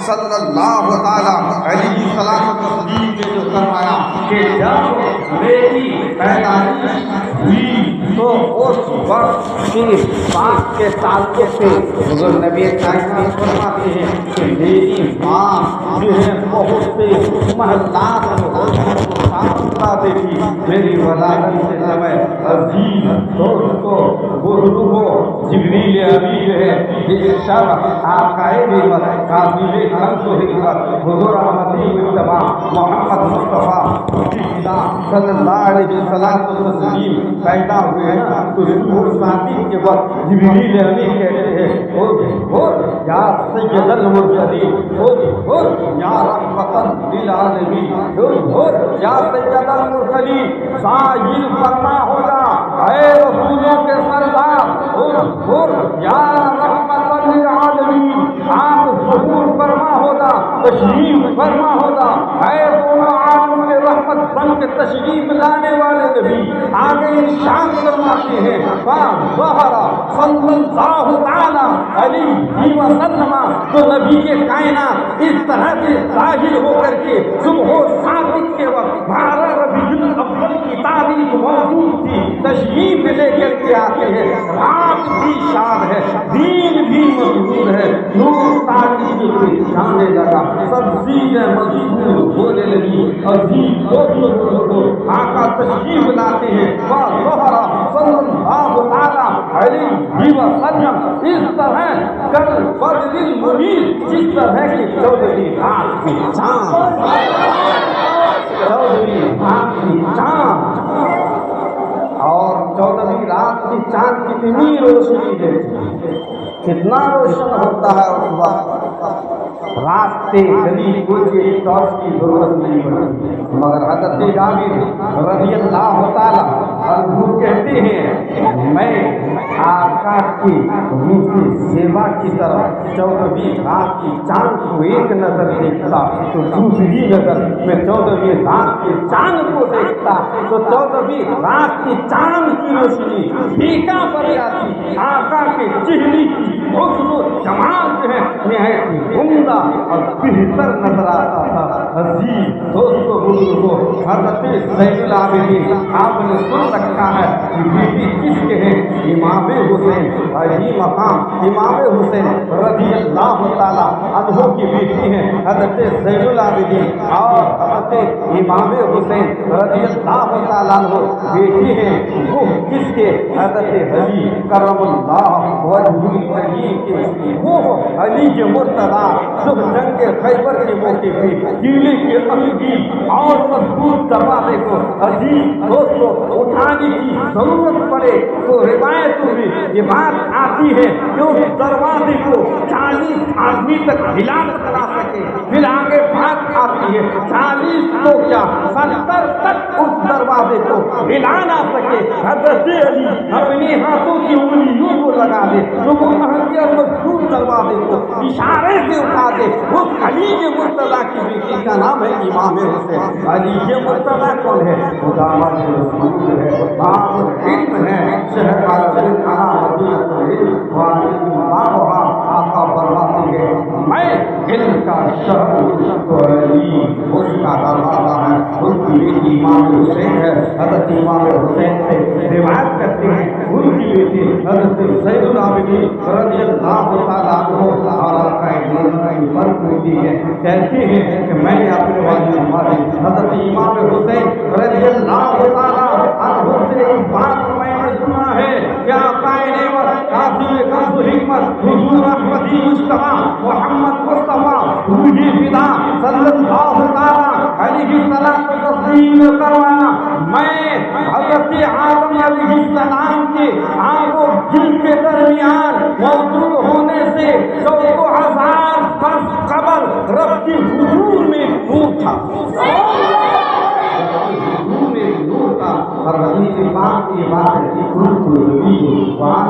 صلی اللہ تعالیٰ علیہ وسلم نے جو فرمایا کہ جب میری پیدائش ہوئی تو اس وقت کی بات کے تعلق سے حضور نبی کائنات فرماتے ہیں کہ میری ماں جو ہے بہت سے محلات دیتی میری ولادت سے سمے عزیز دوستو بزرگو جبریل امین ہے یہ شب آقائے نعمت قابل خلق و حکمت حضور احمدی مصطفیٰ محمد مصطفیٰ صلی اللہ علیہ وسلم پیدا ہوئے ہیں تو روح شادی کے وقت جبریل امین کہتے ہیں یا سید المرسلین یا رحمت للعالمین یا سید المرسلین ساجد فرما ہوگا اے رسولوں کے سردار یا رحمت للعالمین آپ ظہور فرما ہوگا تشریف فرما ہوگا اے دونوں عالم کے رحمت بن کے تشریف لانے والے نبی آگے ارشاد فرماتے ہیں فظہر صلی اللہ تعالی علیہ وسلم تو نبی کے کائنات اس طرح سے ظاہر ہو کر کے صبح و صادق کے وقت 12 ربیع الاول کی تاریخ موجود تھی تشریف لے کر کے آتے ہیں رات بھی شاد ہے دین بھی مضبوط ہے نور تاریخ کی جانے لگا سب چیزیں مضبوط ہونے لگی عزیز دوستوں آقا تشریف لاتے ہیں وظہر صلی اللہ تعالی علیہ وسلم اس طرح کل بدر المنیر جس طرح کی 14ویں رات کی چاند 14ویں رات کی چاند اور 14ویں رات کی چاند کتنی روشنی دیتی کتنا روشن ہوتا ہے اس وقت راستے گلی کوچے ٹارچ کی ضرورت نہیں پڑتی مگر حضرت جابر رضی اللہ تعالیٰ عنہ کہتے ہیں میں آقا کی روح کی سیوا کی طرف 14ویں رات کی چاند کو ایک نظر دیکھتا تو دوسری نظر میں 14ویں رات کے چاند کو دیکھتا تو 14ویں رات کی چاند کی روشنی پھیکا پڑ جاتی آقا کے چہرے کی حسن و جمال جو ہے نہایت عمدہ اور بہتر نظر آتا تھا عزیز دوستو بزرگو حضرت زین العابدین آپ نے سن رکھا ہے کہ بیٹی کس کے ہیں امام حسین علی مقام امام حسین رضی اللہ تعالیٰ عنہ کی بیٹی ہیں حضرت زین العابدین اور حضرت امام حسین رضی اللہ تعالیٰ عنہ بیٹی ہیں وہ کس کے حضرت علی کرم اللہ وجہ الکریم کے وہ علی کے مرتضیٰ جو جنگ خیبر کے موقع پہ قلعے کے انگی اور مضبوط دروازے کو عزیز دوستوں اٹھانے کی ضرورت پڑے تو روایتوں میں یہ بات آتی ہے کہ اس دروازے کو 40 آدمی تک ہلا کر لا سکے پھر آگے بات آتی ہے 40 تو کیا 70 تک اس دروازے کو ہلا نہ سکے حضرت علی اپنے ہاتھوں کی انگلیوں کو لگا دے تو وہ مضبوط دروازے کو اشارے سے اٹھا دے اس علی کے مرتضیٰ کی بیٹی کا نام ہے امام حسین علی کے مرتضیٰ کون ہے خدا رسول ہے باب العلم ہے شہر خانہ مدینہ آقا فرماتے ہیں میں علم کا شہر تو علی اس کا دروازہ ہے اس کی بیٹی امام حسین ہے حضرت امام حسین سے روایت کرتے ہیں ان کی بیٹی حضرت زین العابدین رضی اللہ تعالیٰ عنہ اور آقا کی فرق ہوتی ہے کہتے ہیں کہ میں نے اپنے والد ہمارے حضرت امام حسین رضی اللہ تعالیٰ عنہ سے ایک بات میں نے سنا ہے کہ آقا نعمت قاسم کنز حکمت حضور احمدی مصطفیٰ محمد مصطفیٰ روح فدا صلی اللہ تعالیٰ علیہ وسلم کروانا میں حضرت آدم علیہ السلام کے آنکھ و دل کے درمیان موجود ہونے سے 14,000 برس قبل رب کی حضور میں نور تھا اور حدیث پاک کی بات ہے کہ کل نبی بعد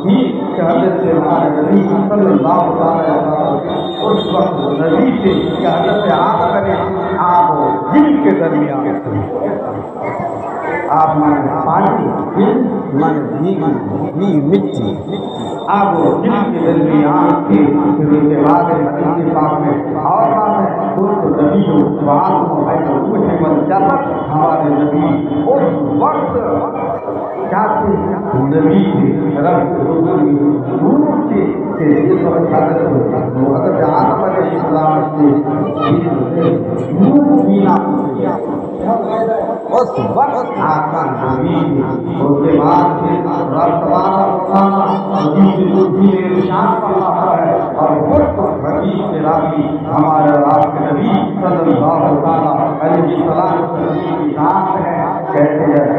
کہ حضرت نبی صلی اللہ علیہ وسلم اس وقت نبی سے کہ حضرت آدم علیہ السلام دل کے درمیان آپ مانے پانی، دل مانے بھیگی مٹی، آب و دل کے درمیان کے پھر اس کے بعد حدیث پاک میں اور بات ہے خود نبی جو بات روح والجسد، ہمارے نبی اس وقت کیا تھے؟ نبی تھے، رب روح تھے کہ اس وقت حضرت آدم علیہ السلام سے روح پینا اس وقت آسمان نبی تھے۔ اس کے بعد رب تبارک و تعالیٰ ارشاد فرماتا ہے اور خود حدیث سے راوی ہمارے آپ کے نبی صلی اللہ تعالیٰ علیہ وسلم کی ذات ہے، کہتے ہیں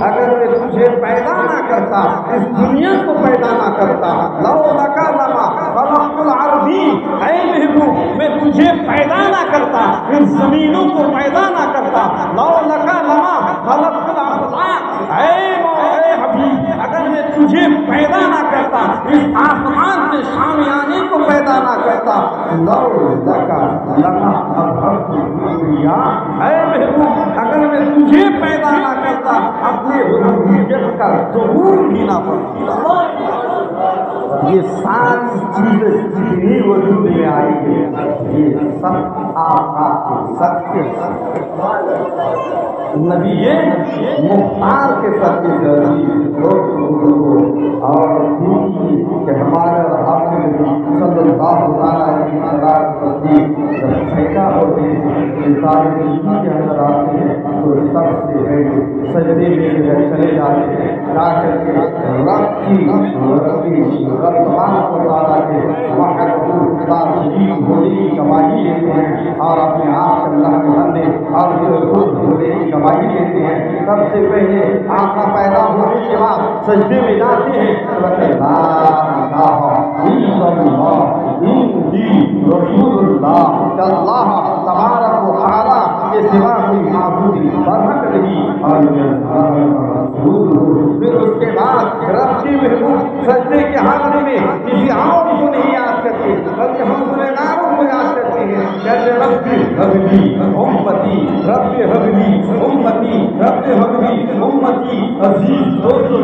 اگر میں تجھے پیدا نہ کرتا، اس دنیا کو پیدا نہ کرتا، لو لکا لما خلقت العربی، اے محبوب میں تجھے پیدا نہ کرتا، ان زمینوں کو پیدا نہ کرتا، لو لکا لما خلقت الافلاق، اے حبیب اگر میں تجھے پیدا نہ کرتا، اس آسمان سے شامیانے کو پیدا نہ کرتا، لو لکا لما اظہرت الدنیا، اے محبوب اگر میں تجھے پیدا نہ کرتا، اپنے ربوبیت کا ظہور بھی نہ پڑتا۔ یہ ساری چیزیں جتنی وجود میں آئی ہے، یہ سب آپ کے سب کے نبی مختار کے سب کے اور کہ ہمارے آپ کے نبی صلی اللہ علیہ وسلم پیدا ہوتے ہیں، سارے نبی کے اندر آتے ہیں تو سب سے سجدے میں چلے جاتے ہیں، جا کر کے رب تبارک و تعالیٰ کے وحدہ لا شریک ہونے کی گواہی دیتے ہیں اور اپنے آپ اللہ کے بندے اور خود ہونے کی گواہی دیتے ہیں۔ سب سے پہلے آقا پیدا ہونے کے بعد سجدے میں جاتے ہیں، لا الہ الا اللہ انی رسول اللہ، کہ اللہ تبارک و تعالیٰ کے سوا کوئی معبود برحق نہیں اور پھر اس کے بعد رب کی محبوب سجدے کے حاضری میں کسی اور کو نہیں یاد کرتے بلکہ ہم گنہگاروں کو یاد کرتے ہیں، کہتے رب حبلی امتی، رب حبلی امتی، رب حبلی امتی۔ عزیز دوستو،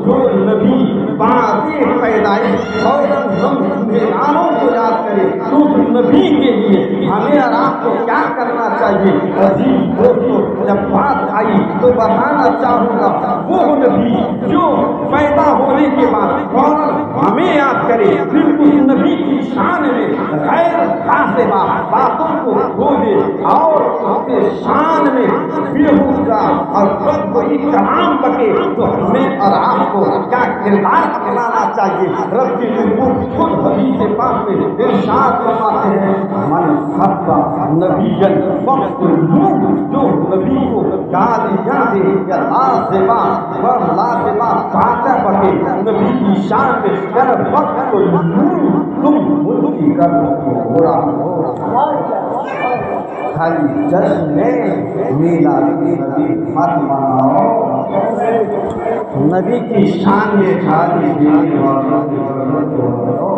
جو نبی بعد پیدائش فوراً ہم گنہگاروں کو یاد کرے تو اس نبی کے لیے ہمیں اور آپ کو کیا کرنا چاہیے؟ عزیز دوستو، جب بات آئی تو بتانا چاہوں گا وہ نبی جو پیدا ہونے کے بعد فوراً ہمیں یاد کرے، پھر اس نبی کی شان میں غیر حاصبہ باتوں کو کھو دے اور اس کے شان میں بےہودہ اور بد کوئی کلام بکے، تو ہمیں اور آپ کو کیا کردار اپنانا چاہیے؟ رب کی محبوب خود حدیث پاک میں ارشاد فرماتے ہیں، من حب نبیا فاقتلوہ، جو نبی کو گالیاں دے یا لازمہ لازمہ باتیں بکے نبی کی شان میں کر وقت کو تم ان کی کر برا خالی جشن میلاد نبی مت مناؤ، نبی کی شان میں خالی دینے والوں کی ضرورت ہو۔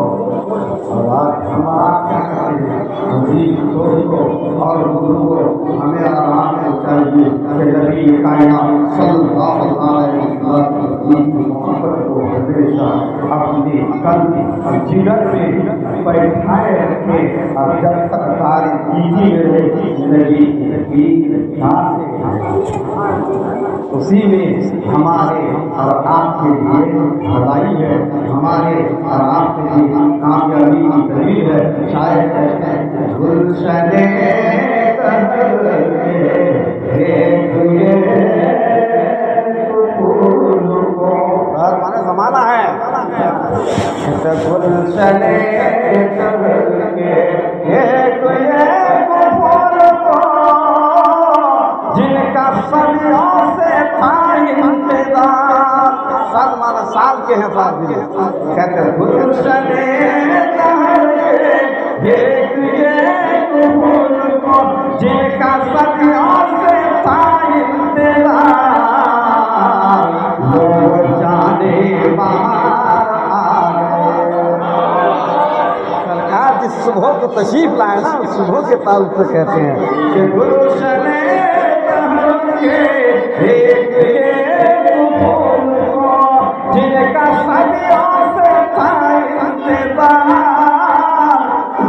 اور آج ہمارا کیا کریں عزیز دوستوں اور بزرگوں، ہمیں آرام میں چاہیے کہ نبی کائنات صلی اللہ علیہ وسلم کی محبت کو ہمیشہ اپنے قلب اور جگر میں بیٹھائے رکھے، اور جب تک سارے جیتی میں رہے نبی کی ذات اسی میں ہمارے اور آپ کے لیے بھلائی ہے، ہمارے اور آپ کے لیے کامیابی کی دلیل ہے۔ شاید کہتے ہیں گلشن مانا زمانہ ہے گلشن جن کا صدیوں سے تھا انتظار، سال مانا سال کے ہیں ساتھ بھی کہتے ہیں گلشن جن کا صدیوں سے تھا انتظار، لوگ جانے باہر آ گئے۔ سرکار جس صبح کو تشریف لائے نا صبح کے تعلق سے کہتے ہیں کہ گلشن جن کا صدیوں سے تھا انتظار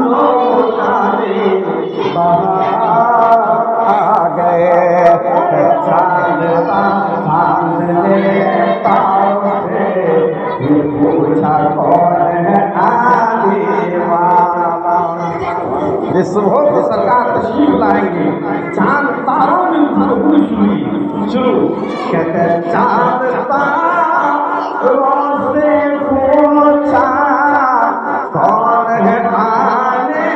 لوگ جانے بہار آ گئے چاند لیتا سے پوچھا کون ہے آنے والا جس صبح کو سرکار تشریف لائیں گے چاند تاروں نے گفتگو شروع کہتے ہیں چاند تاروں سے پوچھا کون ہے آنے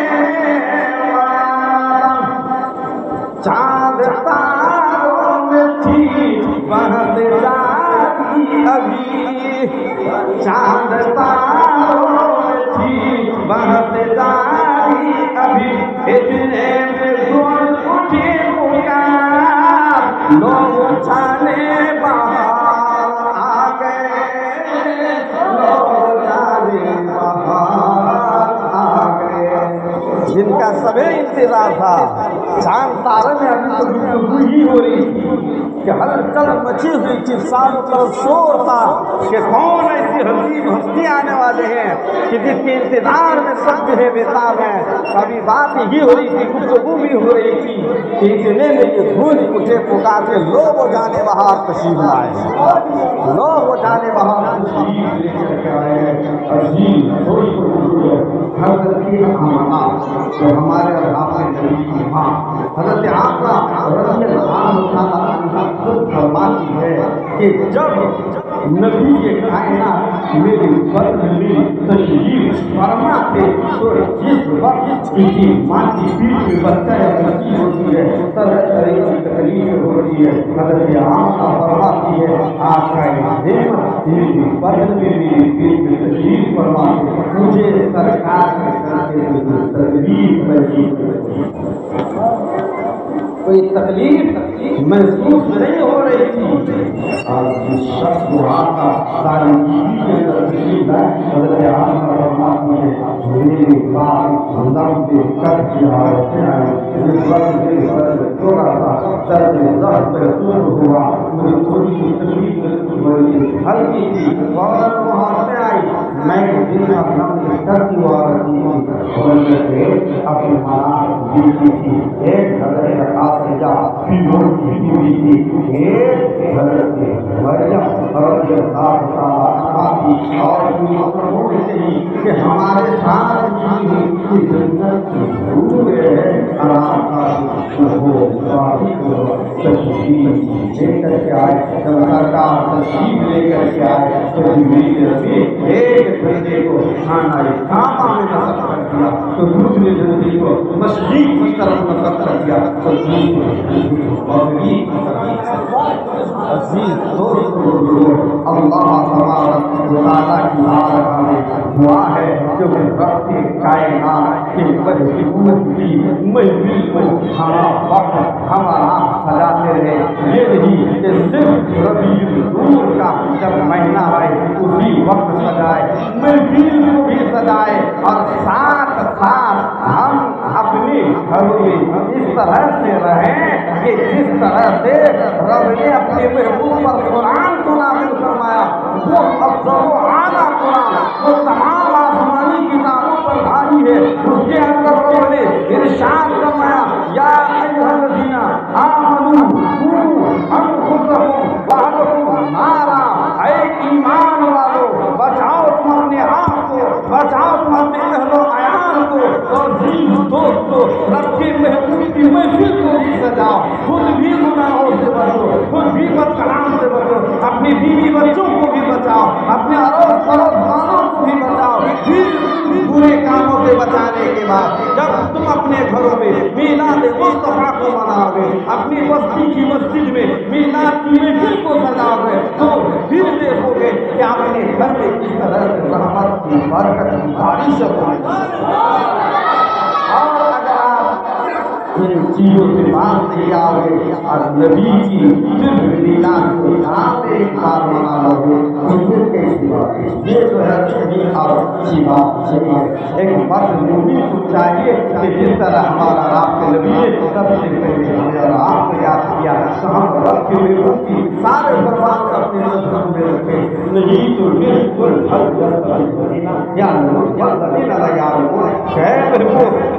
والا چاند تاروں میں تھی بہت جاری ابھی چاند تاروں میں تھی بہت جاری ابھی اتنے میں گول اٹھی پکار لوگ جانے باہر آ گئے لوگ جانے باہر آ گئے جن کا سبھی انتظار تھا چاند تارے میں ابھی تو گفتگو ہی ہو رہی تھی کہ ہلچل مچی ہوئی تھی چاروں طرف شور تھا کہ کون ایسی حسین ہستی آنے والے ہیں کہ جس کے انتظار میں سب جو ہے بیتاب ہیں ابھی بات ہی ہو رہی تھی گفتگو بھی ہو رہی تھی کہ اتنے میں یہ دھول اٹھے پکار کے لوگ وہ جانے بہار تشریف لائے لوگ وہ جانے بہار تشریف لے کر کے آئے عظیم تھوڑی حضرت کی امانات جو ہمارے اور آپ کے نبی کی ماں حضرت عائشہ رضی اللہ تعالیٰ عنہا خود فرماتی ہے کہ جب نبی کے کائنات میرے بدن میں تشریف فرما تھے تو جس وقت ان کی ماں کی پیٹ میں بچہ یا بچی ہوتی ہے طرح طرح کی تکلیف ہوتی ہے حضرت عائشہ فرماتی ہے آپ کا نعمت میری بدن میں میری پیٹ میں تشریف فرما تھے مجھے سرکار کے تکلیف کوئی تکلیف محسوس نہیں ہو رہی تھی اور جس شخص کو آتا ساری تشریف ہے حضرت عائشہ فرماتی ہے میری بات لمبے کر کے آئے اس وقت میرے سر تھوڑا سا درد درد محسوس ہوا مجھے تھوڑی سی تکلیف ہوئی ہلکی تھی فوراً وہاں سے آئی میں دن کا لمبے کرتی ہوا رہتی ہوں اور اپنی ماں دیکھی تھی ایک حضرت آسیہ پیور کی بیوی تھی ایک حضرت مریم رضی اللہ تعالیٰ عنہا تھی اور مطلب سے ہی کہ ہمارے ساتھ کی جنت کی دور ہے آرام کا ہو تشریف لے کر کے آئے جب سرکار تشریف لے کر کے آئے تو جبریل ربی ایک بندے کو کھانا کعبہ میں نصب کر دیا تو دوسرے بندے کو مشرق کی طرف نصب کر دیا تو عزیز دوستو اللہ تبارک و تعالیٰ کی بارگاہ میں دعا ہے کہ وہ رب کے کائنات کے بدحکمت کی محفل کو ہمارا سجاتے رہے یہ نہیں کہ صرف ربیع الاول کا جب مہینہ آئے اسی وقت سجائے محفل کو بھی سجائے اور ساتھ ساتھ ہم اپنے گھروں میں اس طرح سے رہیں کہ جس طرح سے رب نے اپنے محبوب پر قرآن کو نازل فرمایا وہ افضل و اعلیٰ قرآن وہ تمام آسمانی کتابوں پر بھاری ہے اس کے اندر رب نے ارشاد فرمایا یا ایھا الذین آمنوا قوا انفسکم واہلکم نارا اے ایمان والو بچاؤ تم اپنے آپ کو بچاؤ تم اپنے اہل و عیال کو اور دوستو رب کے محبوب کی محفل کو بھی سجاؤ خود بھی گناہوں سے بچو خود بھی بد کلام سے بچو اپنی بیوی بچوں کو بھی بچاؤ اپنے اڑوس پڑوس والوں کو بھی بچاؤ پھر برے کاموں سے بچانے کے بعد جب تم اپنے گھروں میں میلاد مصطفیٰ کو مناؤ گے اپنی بستی کی مسجد میں میلاد کی محفل کو سجاؤ گے تو پھر دیکھو گے کہ اپنے گھر میں کس طرح سے رحمت کی برکت کی بارش ہوگی اور اگر آپ ان چیزوں سے باز نہیں آؤ گے اور نبی کی صرف میلاد کو سال میں ایک بار منا لو گے تو پھر کیسی بات ہے یہ جو ہے صحیح اور سچی بات صحیح ہے۔ ایک مرد مومن کو چاہیے کہ جس طرح ہمارا آپ کے نبی نے سب سے پہلے ہمیں اور آپ کو یاد کیا تو ہم رب کے محبوب کی سارے فرمان کو اپنے نظروں میں رکھے، نہیں تو بالکل یا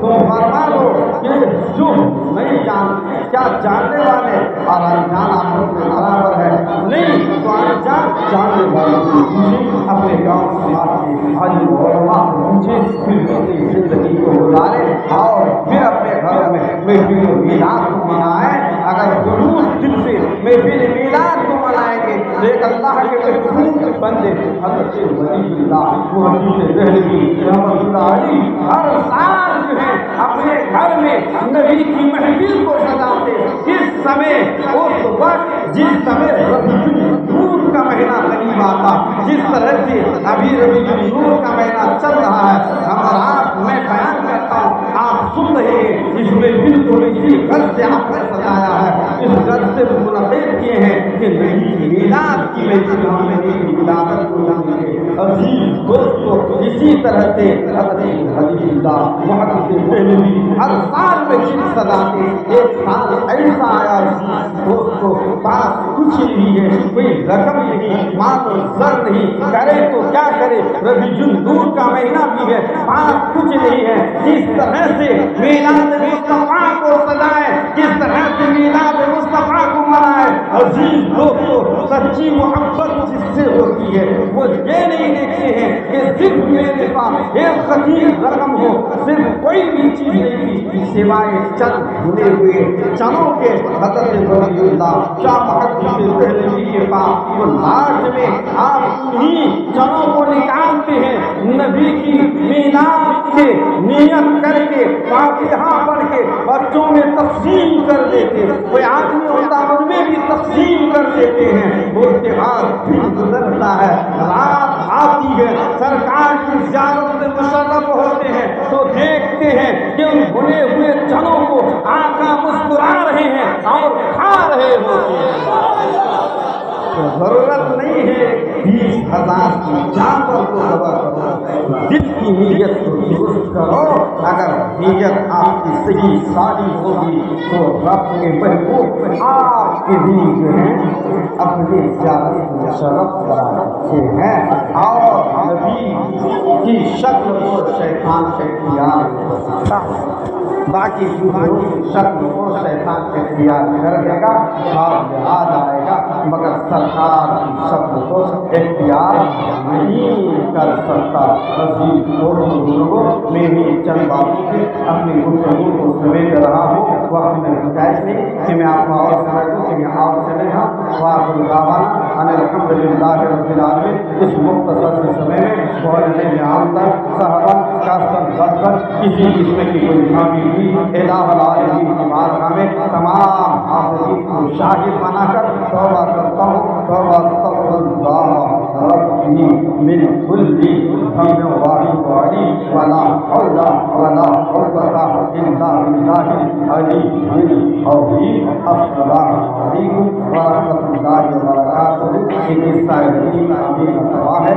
تم فرما دو کہ جو نہیں جانتے کیا جاننے والے اور انجان آپس میں برابر ہے، نہیں تو انجان جاننے والوں سے پوچھے، اپنے گاؤں سماج کے عالم علماء سے پوچھے، پھر اپنی زندگی کو گزارے اور پھر اپنے گھر میں محفل میلاد کو منائیں۔ اگر خلوص دل سے محفل میلاد کو منائیں گے تو ایک اللہ کے محبوب بندے حضرت ولی اللہ محدث دہلوی رحمۃ اللہ علیہ ہر سال جو ہے اپنے گھر میں نبی کی محفل کو سجاتے، اس سمے اس وقت جس سمے ربیع النور کا مہینہ قریب آتا، جس طرح سے ابھی ربیع النور کا مہینہ چل رہا ہے، ہمارا آپ میں بیان کرتا ہوں، آپ سن رہے ہیں، اس میں بالکل اسی غرض سے آپ نے سجایا ہے، اس غرض سے منعقد کیے ہیں کہ نبی کی میلاد کی محفل ہم نبی کی ولادت کو جانتے ہیں۔ عزیز دوستو، اسی طرح سے حضرت ولی اللہ محدث دہلوی ہر سال میں جن سجاتے، ایک سال ایسا آیا عزیز دوستو، پاس کچھ نہیں ہے، کوئی رقم نہیں، مال و زر نہیں، کرے تو کیا کرے، ربیع النور کا مہینہ بھی ہے، پاس کچھ نہیں ہے، اس طرح سے میلاد مصطفیٰ کو سجائے، کس طرح سے میلاد مصطفیٰ کو منائے۔ عزیز دوستو، سچی محبت جس سے ہوتی ہے وہ یہ نہیں دیکھتے ہیں کہ صرف میرے پاس ایک خطیر رقم ہو، صرف کوئی بھی چیز نہیں تھی سوائے چند بھنے ہوئے چنوں کے۔ حضرت ولی اللہ شاہ محدث دہلوی کے پاس وہ لاسٹ میں آپ انہیں چنوں کو نکالتے ہیں، نبی کی میلاد کے نیت کر کے فاتحہ پڑھ کے بچوں میں تقسیم کر دیتے، کوئی آدمی ہوتا ان میں بھی تقسیم کر دیتے ہیں۔ وہ تہوار بھی گزرتا ہے، رات آتی ہے، سرکار کی زیارت سے مشرف ہوتے ہیں تو دیکھتے ہیں کہ ان بھنے ہوئے چنوں کو آقا مسکرا رہے ہیں اور کھا رہے ہوتے ہیں۔ ضرورت نہیں ہے 20,000 کی جانور کو ذبح کرو، دل کی نیت کو درست کرو، اگر نیت آپ کی صحیح صالح ہوگی تو رب کے محبوب آپ کے بھی جو ہیں اپنی زیارت میں شرف کرا سکتے ہیں، اور نبی کی شکل کو شیطان سے اختیار کر سکتا ہے، باقی شکل کو شیطان سے اختیار کر دے گا اور یاد آئے گا، مگر سرکار کی شکل کو اختیار نہیں کر سکتا۔ عزیز بزرگوں، میری چند باتوں سے اپنی گفتگو کو سمیٹ رہا ہوں، وقت میں گنجائش نہیں کہ میں آپ کو اور سمجھ دوں کہ میں اور چلے ہاں واخر دعوانا ان الحمد للہ رب العالمین۔ اس مختصر سے سمے میں بولنے میں آمدہ صحابہ کا کسی قسم کی کوئی خامی بھی الہ العالمین کی بارگاہ میں تمام حاضرین کو شاہد بنا کر توبہ کرتا ہوں، توبہ استغفر اللہ ربی من کل ذنب وعلی ولا حول ولا قوة الا باللہ العلی العظیم۔ السلام علیکم ورحمۃ اللہ وبرکاتہ۔ یہ قصہ ہے